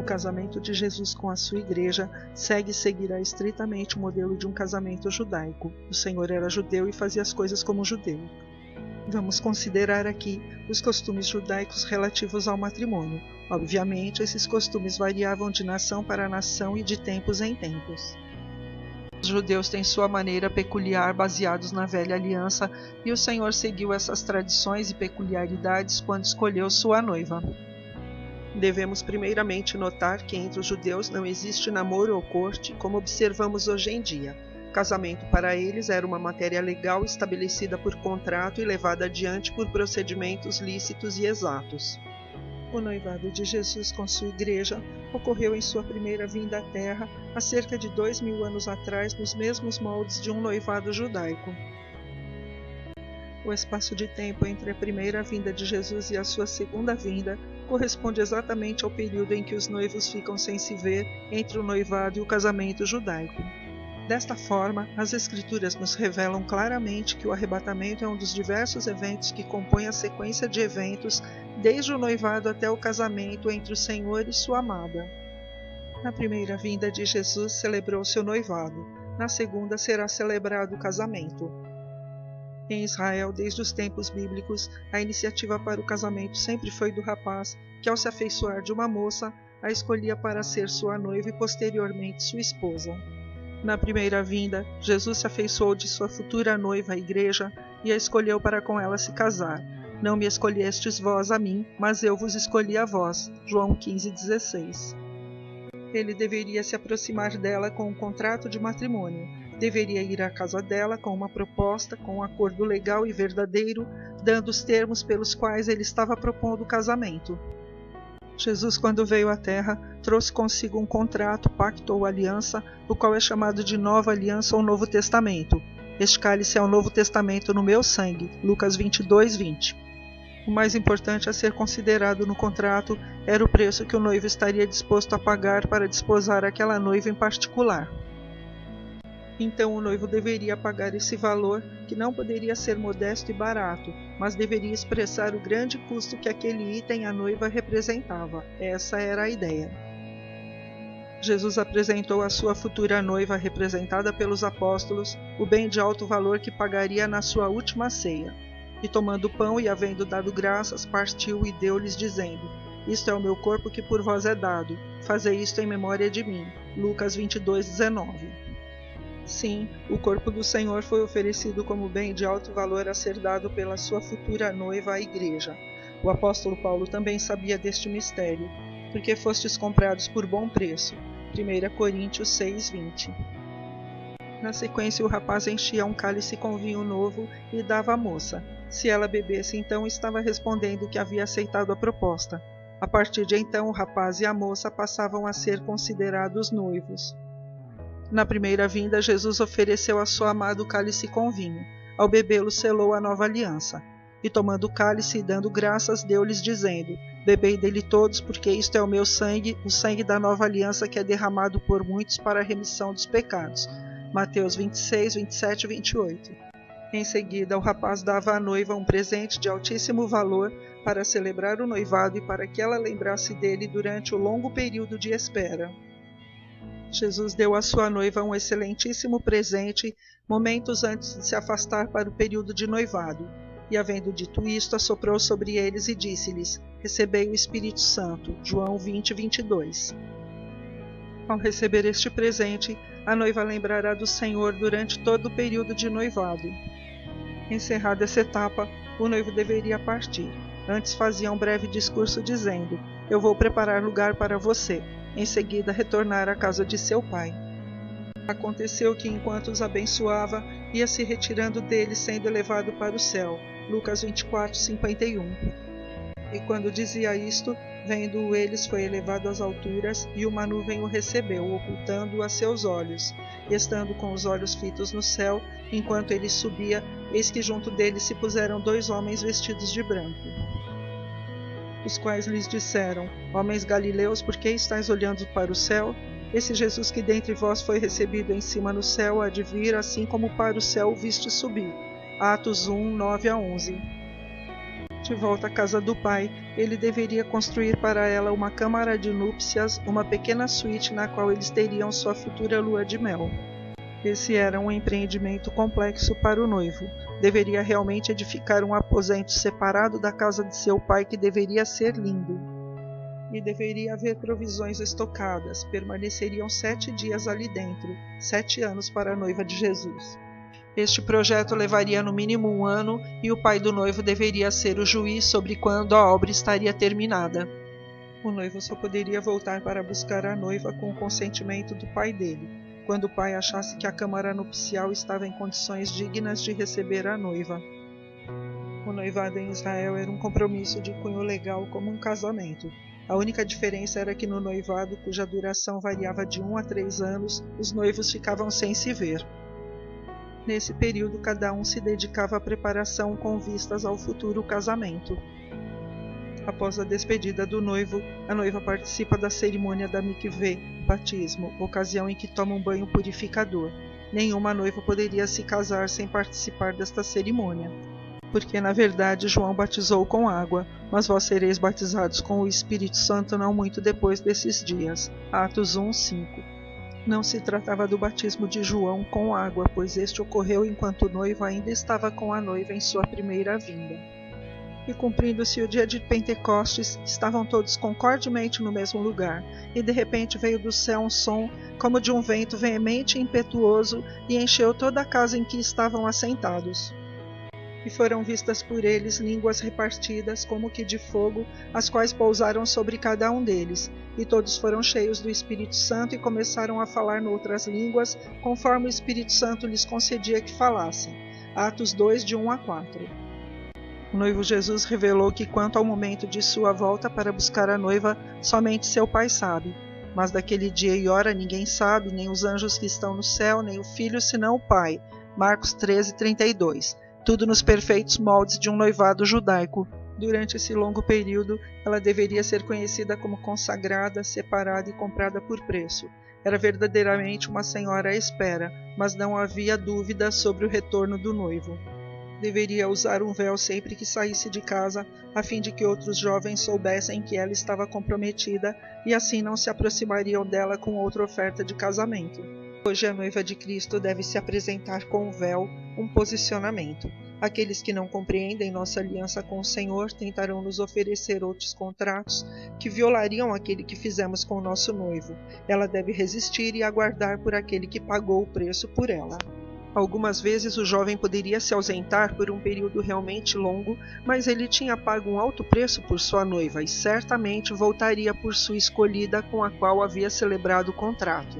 casamento de Jesus com a sua igreja segue e seguirá estritamente o modelo de um casamento judaico. O Senhor era judeu e fazia as coisas como judeu. Vamos considerar aqui os costumes judaicos relativos ao matrimônio. Obviamente, esses costumes variavam de nação para nação e de tempos em tempos. Os judeus têm sua maneira peculiar baseados na velha aliança e o Senhor seguiu essas tradições e peculiaridades quando escolheu sua noiva. Devemos primeiramente notar que entre os judeus não existe namoro ou corte, como observamos hoje em dia. Casamento para eles era uma matéria legal estabelecida por contrato e levada adiante por procedimentos lícitos e exatos. O noivado de Jesus com sua igreja ocorreu em sua primeira vinda à Terra há cerca de 2000 anos atrás nos mesmos moldes de um noivado judaico. O espaço de tempo entre a primeira vinda de Jesus e a sua segunda vinda corresponde exatamente ao período em que os noivos ficam sem se ver entre o noivado e o casamento judaico. Desta forma, as Escrituras nos revelam claramente que o arrebatamento é um dos diversos eventos que compõem a sequência de eventos desde o noivado até o casamento entre o Senhor e sua amada. Na primeira vinda de Jesus celebrou-se o noivado, na segunda será celebrado o casamento. Em Israel, desde os tempos bíblicos, a iniciativa para o casamento sempre foi do rapaz, que ao se afeiçoar de uma moça, a escolhia para ser sua noiva e posteriormente sua esposa. Na primeira vinda, Jesus se afeiçoou de sua futura noiva, a igreja, e a escolheu para com ela se casar. Não me escolhestes vós a mim, mas eu vos escolhi a vós. João 15,16. Ele deveria se aproximar dela com um contrato de matrimônio. Deveria ir à casa dela com uma proposta, com um acordo legal e verdadeiro, dando os termos pelos quais ele estava propondo o casamento. Jesus, quando veio à Terra, trouxe consigo um contrato, pacto ou aliança, o qual é chamado de Nova Aliança ou Novo Testamento. Este cálice é o Novo Testamento no meu sangue. Lucas 22:20. O mais importante a ser considerado no contrato era o preço que o noivo estaria disposto a pagar para desposar aquela noiva em particular. Então o noivo deveria pagar esse valor, que não poderia ser modesto e barato, mas deveria expressar o grande custo que aquele item à noiva representava. Essa era a ideia. Jesus apresentou à sua futura noiva, representada pelos apóstolos, o bem de alto valor que pagaria na sua última ceia. E tomando o pão e havendo dado graças, partiu e deu-lhes, dizendo: Isto é o meu corpo que por vós é dado. Fazei isto em memória de mim. Lucas 22:19. Sim, o corpo do Senhor foi oferecido como bem de alto valor a ser dado pela sua futura noiva à igreja. O apóstolo Paulo também sabia deste mistério, porque fostes comprados por bom preço. 1 Coríntios 6:20. Na sequência, o rapaz enchia um cálice com vinho novo e dava à moça. Se ela bebesse, então estava respondendo que havia aceitado a proposta. A partir de então, o rapaz e a moça passavam a ser considerados noivos. Na primeira vinda, Jesus ofereceu a sua amada o cálice com vinho. Ao bebê-lo, selou a nova aliança. E tomando o cálice e dando graças, deu-lhes, dizendo: Bebei dele todos, porque isto é o meu sangue, o sangue da nova aliança que é derramado por muitos para a remissão dos pecados. Mateus 26, 27 e 28. Em seguida, o rapaz dava à noiva um presente de altíssimo valor para celebrar o noivado e para que ela lembrasse dele durante o longo período de espera. Jesus deu à sua noiva um excelentíssimo presente momentos antes de se afastar para o período de noivado. E, havendo dito isto, assoprou sobre eles e disse-lhes: Recebei o Espírito Santo. João 20:22. Ao receber este presente, a noiva lembrará do Senhor durante todo o período de noivado. Encerrada essa etapa, o noivo deveria partir. Antes fazia um breve discurso dizendo: Eu vou preparar lugar para você. Em seguida, retornar à casa de seu pai. Aconteceu que, enquanto os abençoava, ia se retirando deles, sendo elevado para o céu. Lucas 24:51. E quando dizia isto, vendo-o eles, foi elevado às alturas, e uma nuvem o recebeu, ocultando-o a seus olhos. E estando com os olhos fitos no céu, enquanto ele subia, eis que junto dele se puseram 2 homens vestidos de branco, os quais lhes disseram: Homens galileus, por que estáis olhando para o céu? Esse Jesus que dentre vós foi recebido em cima no céu há de vir, assim como para o céu o viste subir. Atos 1, 9 a 11. De volta à casa do pai, ele deveria construir para ela uma câmara de núpcias, uma pequena suíte na qual eles teriam sua futura lua de mel. Esse era um empreendimento complexo para o noivo. Deveria realmente edificar um aposento separado da casa de seu pai, que deveria ser lindo. E deveria haver provisões estocadas. Permaneceriam 7 dias ali dentro, 7 anos para a noiva de Jesus. Este projeto levaria no mínimo 1 ano e o pai do noivo deveria ser o juiz sobre quando a obra estaria terminada. O noivo só poderia voltar para buscar a noiva com o consentimento do pai dele, quando o pai achasse que a câmara nupcial estava em condições dignas de receber a noiva. O noivado em Israel era um compromisso de cunho legal como um casamento. A única diferença era que no noivado, cuja duração variava de 1 a 3 anos, os noivos ficavam sem se ver. Nesse período, cada um se dedicava à preparação com vistas ao futuro casamento. Após a despedida do noivo, a noiva participa da cerimônia da mikveh, batismo, ocasião em que toma um banho purificador. Nenhuma noiva poderia se casar sem participar desta cerimônia, porque na verdade João batizou com água, mas vós sereis batizados com o Espírito Santo não muito depois desses dias. Atos 1:5. Não se tratava do batismo de João com água, pois este ocorreu enquanto o noivo ainda estava com a noiva em sua primeira vinda. E cumprindo-se o dia de Pentecostes, estavam todos concordemente no mesmo lugar, e de repente veio do céu um som, como de um vento veemente e impetuoso, e encheu toda a casa em que estavam assentados. E foram vistas por eles línguas repartidas, como que de fogo, as quais pousaram sobre cada um deles. E todos foram cheios do Espírito Santo e começaram a falar noutras línguas, conforme o Espírito Santo lhes concedia que falassem. Atos 2, de 1 a 4. O noivo Jesus revelou que quanto ao momento de sua volta para buscar a noiva, somente seu Pai sabe. Mas daquele dia e hora ninguém sabe, nem os anjos que estão no céu, nem o Filho, senão o Pai. Marcos 13:32. Tudo nos perfeitos moldes de um noivado judaico. Durante esse longo período, ela deveria ser conhecida como consagrada, separada e comprada por preço. Era verdadeiramente uma senhora à espera, mas não havia dúvida sobre o retorno do noivo. Deveria usar um véu sempre que saísse de casa, a fim de que outros jovens soubessem que ela estava comprometida e assim não se aproximariam dela com outra oferta de casamento. Hoje a noiva de Cristo deve se apresentar com um véu, um posicionamento. Aqueles que não compreendem nossa aliança com o Senhor tentarão nos oferecer outros contratos que violariam aquele que fizemos com o nosso noivo. Ela deve resistir e aguardar por aquele que pagou o preço por ela. Algumas vezes o jovem poderia se ausentar por um período realmente longo, mas ele tinha pago um alto preço por sua noiva e certamente voltaria por sua escolhida com a qual havia celebrado o contrato.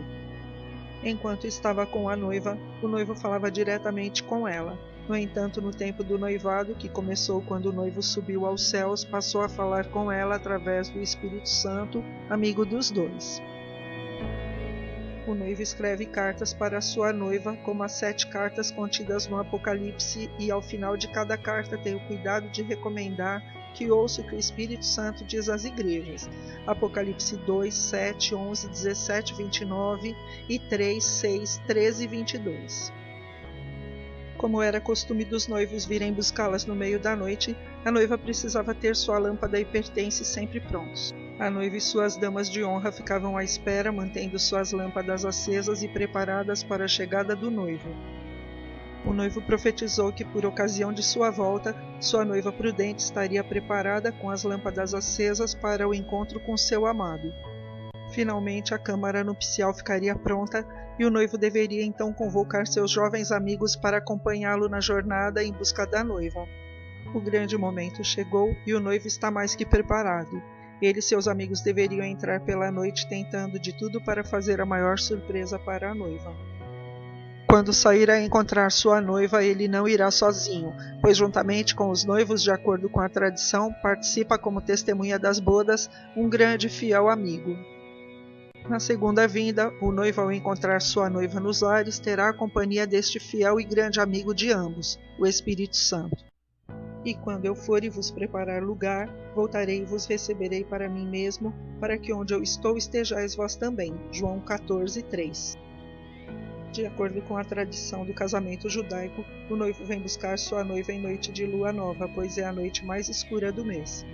Enquanto estava com a noiva, o noivo falava diretamente com ela. No entanto, no tempo do noivado, que começou quando o noivo subiu aos céus, passou a falar com ela através do Espírito Santo, amigo dos dois. O noivo escreve cartas para sua noiva, como as 7 cartas contidas no Apocalipse, e ao final de cada carta tem o cuidado de recomendar que ouça o que o Espírito Santo diz às igrejas. Apocalipse 2, 7, 11, 17, 29 e 3, 6, 13 e 22. Como era costume dos noivos virem buscá-las no meio da noite, a noiva precisava ter sua lâmpada e pertences sempre prontos. A noiva e suas damas de honra ficavam à espera, mantendo suas lâmpadas acesas e preparadas para a chegada do noivo. O noivo profetizou que, por ocasião de sua volta, sua noiva prudente estaria preparada com as lâmpadas acesas para o encontro com seu amado. Finalmente, a câmara nupcial ficaria pronta e o noivo deveria então convocar seus jovens amigos para acompanhá-lo na jornada em busca da noiva. O grande momento chegou e o noivo está mais que preparado. Ele e seus amigos deveriam entrar pela noite tentando de tudo para fazer a maior surpresa para a noiva. Quando sair a encontrar sua noiva, ele não irá sozinho, pois juntamente com os noivos, de acordo com a tradição, participa como testemunha das bodas um grande e fiel amigo. Na segunda vinda, o noivo, ao encontrar sua noiva nos ares, terá a companhia deste fiel e grande amigo de ambos, o Espírito Santo. E quando eu for e vos preparar lugar, voltarei e vos receberei para mim mesmo, para que onde eu estou estejais vós também. João 14, 3. De acordo com a tradição do casamento judaico, o noivo vem buscar sua noiva em noite de lua nova, pois é a noite mais escura do mês.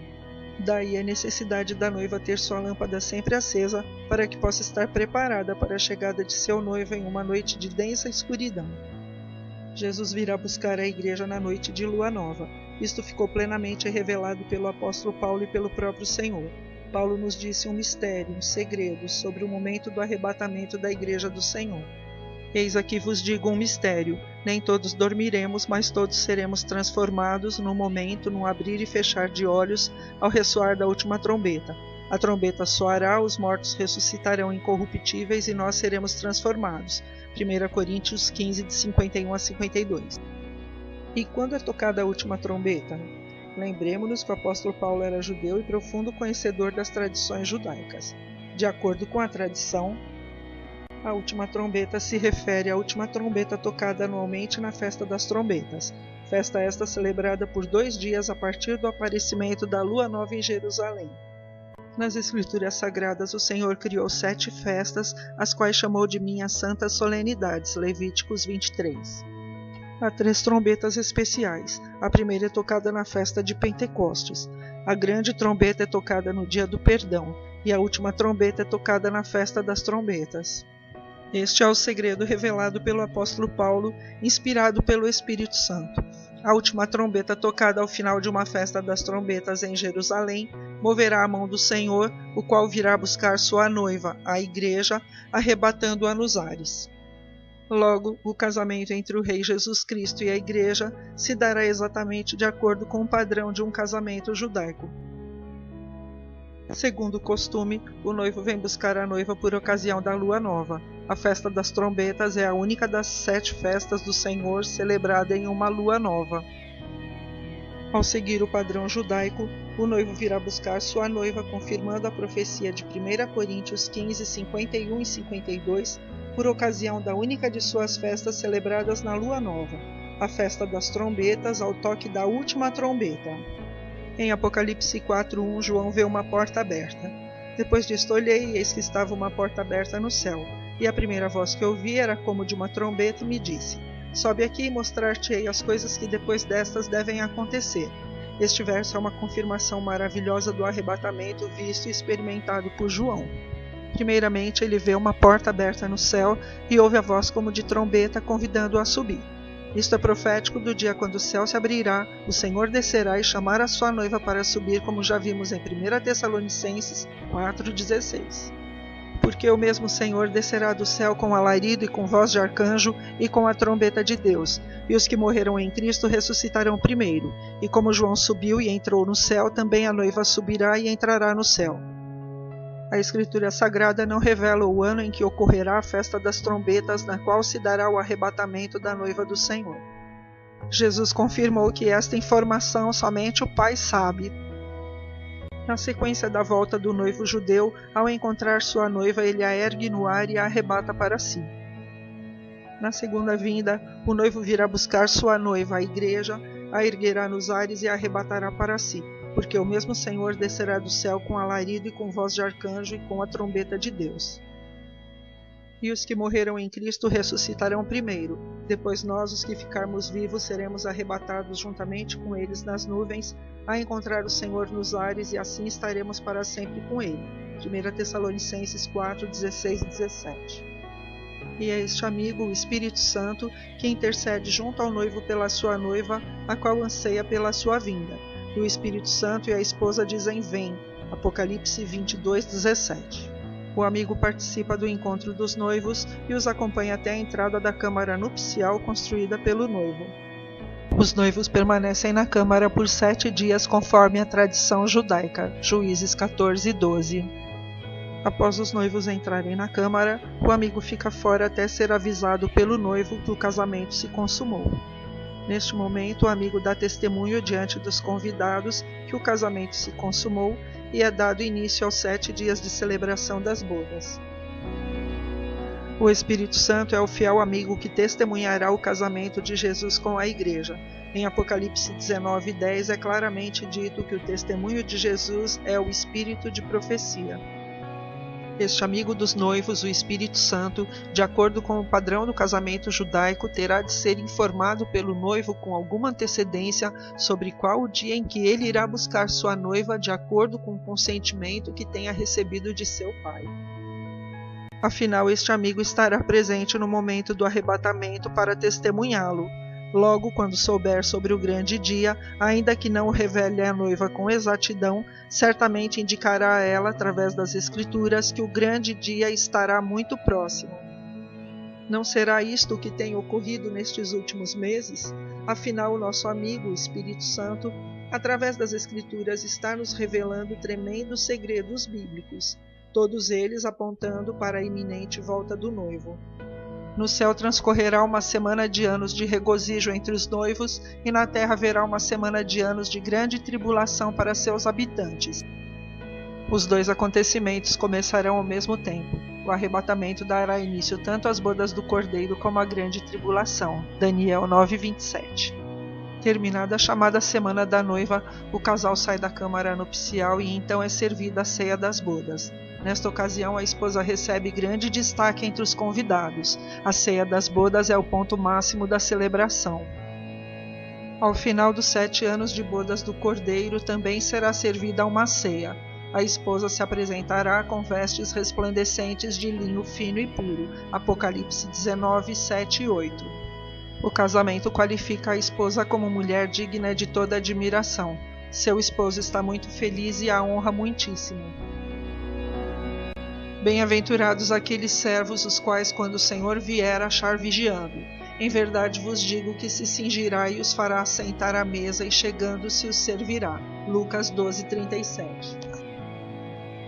Daí a necessidade da noiva ter sua lâmpada sempre acesa para que possa estar preparada para a chegada de seu noivo em uma noite de densa escuridão. Jesus virá buscar a igreja na noite de lua nova. Isto ficou plenamente revelado pelo apóstolo Paulo e pelo próprio Senhor. Paulo nos disse um mistério, um segredo, sobre o momento do arrebatamento da igreja do Senhor. Eis aqui vos digo um mistério, nem todos dormiremos, mas todos seremos transformados num momento, num abrir e fechar de olhos, ao ressoar da última trombeta. A trombeta soará, os mortos ressuscitarão incorruptíveis e nós seremos transformados. 1 Coríntios 15, de 51 a 52. E quando é tocada a última trombeta? Lembremos-nos que o apóstolo Paulo era judeu e profundo conhecedor das tradições judaicas. De acordo com a tradição, a última trombeta se refere à última trombeta tocada anualmente na Festa das Trombetas. Festa esta celebrada por 2 dias a partir do aparecimento da lua nova em Jerusalém. Nas Escrituras Sagradas, o Senhor criou 7 festas, as quais chamou de minhas santas solenidades. Levíticos 23. Há 3 trombetas especiais. A primeira é tocada na festa de Pentecostes. A grande trombeta é tocada no dia do perdão, e a última trombeta é tocada na festa das trombetas. Este é o segredo revelado pelo apóstolo Paulo, inspirado pelo Espírito Santo. A última trombeta tocada ao final de uma festa das trombetas em Jerusalém moverá a mão do Senhor, o qual virá buscar sua noiva, a igreja, arrebatando-a nos ares. Logo, o casamento entre o Rei Jesus Cristo e a igreja se dará exatamente de acordo com o padrão de um casamento judaico. Segundo o costume, o noivo vem buscar a noiva por ocasião da lua nova. A festa das trombetas é a única das 7 festas do Senhor celebrada em uma lua nova. Ao seguir o padrão judaico, o noivo virá buscar sua noiva, confirmando a profecia de 1 Coríntios 15, 51 e 52, por ocasião da única de suas festas celebradas na lua nova, a festa das trombetas, ao toque da última trombeta. Em Apocalipse 4:1, João vê uma porta aberta. Depois disto olhei, e eis que estava uma porta aberta no céu, e a primeira voz que ouvi era como de uma trombeta e me disse: sobe aqui e mostrar-te-ei as coisas que depois destas devem acontecer. Este verso é uma confirmação maravilhosa do arrebatamento visto e experimentado por João. Primeiramente, ele vê uma porta aberta no céu e ouve a voz como de trombeta convidando-o a subir. Isto é profético do dia quando o céu se abrirá, o Senhor descerá e chamará a sua noiva para subir, como já vimos em 1 Tessalonicenses 4,16. Porque o mesmo Senhor descerá do céu com alarido e com voz de arcanjo e com a trombeta de Deus, e os que morreram em Cristo ressuscitarão primeiro. E como João subiu e entrou no céu, também a noiva subirá e entrará no céu. A Escritura Sagrada não revela o ano em que ocorrerá a festa das trombetas, na qual se dará o arrebatamento da noiva do Senhor. Jesus confirmou que esta informação somente o Pai sabe. Na sequência da volta do noivo judeu, ao encontrar sua noiva, ele a ergue no ar e a arrebata para si. Na segunda vinda, o noivo virá buscar sua noiva, a igreja, a erguerá nos ares e a arrebatará para si. Porque o mesmo Senhor descerá do céu com alarido e com voz de arcanjo e com a trombeta de Deus. E os que morreram em Cristo ressuscitarão primeiro. Depois nós, os que ficarmos vivos, seremos arrebatados juntamente com eles nas nuvens, a encontrar o Senhor nos ares, e assim estaremos para sempre com ele. 1 Tessalonicenses 4, 16 e 17. E é este amigo, o Espírito Santo, que intercede junto ao noivo pela sua noiva, a qual anseia pela sua vinda. E o Espírito Santo e a esposa dizem: vem. Apocalipse 22, 17. O amigo participa do encontro dos noivos e os acompanha até a entrada da câmara nupcial construída pelo noivo. Os noivos permanecem na câmara por 7 dias, conforme a tradição judaica. Juízes 14, 12. Após os noivos entrarem na câmara, o amigo fica fora até ser avisado pelo noivo que o casamento se consumou. Neste momento, o amigo dá testemunho diante dos convidados que o casamento se consumou e é dado início aos 7 dias de celebração das bodas. O Espírito Santo é o fiel amigo que testemunhará o casamento de Jesus com a igreja. Em Apocalipse 19:10 é claramente dito que o testemunho de Jesus é o espírito de profecia. Este amigo dos noivos, o Espírito Santo, de acordo com o padrão do casamento judaico, terá de ser informado pelo noivo com alguma antecedência sobre qual o dia em que ele irá buscar sua noiva, de acordo com o consentimento que tenha recebido de seu pai. Afinal, este amigo estará presente no momento do arrebatamento para testemunhá-lo. Logo, quando souber sobre o grande dia, ainda que não o revele à noiva com exatidão, certamente indicará a ela, através das Escrituras, que o grande dia estará muito próximo. Não será isto o que tem ocorrido nestes últimos meses? Afinal, o nosso amigo, o Espírito Santo, através das Escrituras, está nos revelando tremendos segredos bíblicos, todos eles apontando para a iminente volta do noivo. No céu transcorrerá uma semana de anos de regozijo entre os noivos, e na terra haverá uma semana de anos de grande tribulação para seus habitantes. Os dois acontecimentos começarão ao mesmo tempo. O arrebatamento dará início tanto às bodas do Cordeiro como à grande tribulação. Daniel 9:27. Terminada a chamada Semana da Noiva, o casal sai da câmara nupcial e então é servida a ceia das bodas. Nesta ocasião, a esposa recebe grande destaque entre os convidados. A ceia das bodas é o ponto máximo da celebração. Ao final dos 7 anos de bodas do Cordeiro, também será servida uma ceia. A esposa se apresentará com vestes resplandecentes de linho fino e puro. Apocalipse 19, 7 e 8. O casamento qualifica a esposa como mulher digna de toda admiração. Seu esposo está muito feliz e a honra muitíssimo. Bem-aventurados aqueles servos, os quais, quando o Senhor vier, achar vigiando. Em verdade vos digo que se cingirá e os fará sentar à mesa, e chegando-se os servirá. Lucas 12:37.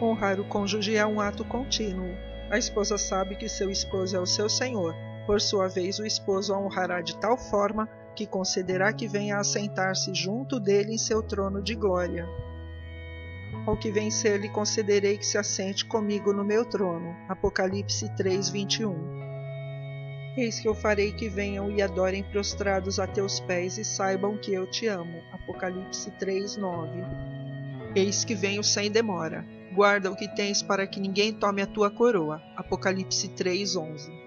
Honrar o cônjuge é um ato contínuo. A esposa sabe que seu esposo é o seu Senhor. Por sua vez, o esposo a honrará de tal forma que concederá que venha a sentar-se junto dele em seu trono de glória. Ao que vencer lhe concederei que se assente comigo no meu trono. Apocalipse 3:21. Eis que eu farei que venham e adorem prostrados a teus pés e saibam que eu te amo. Apocalipse 3:9. Eis que venho sem demora. Guarda o que tens para que ninguém tome a tua coroa. Apocalipse 3:11.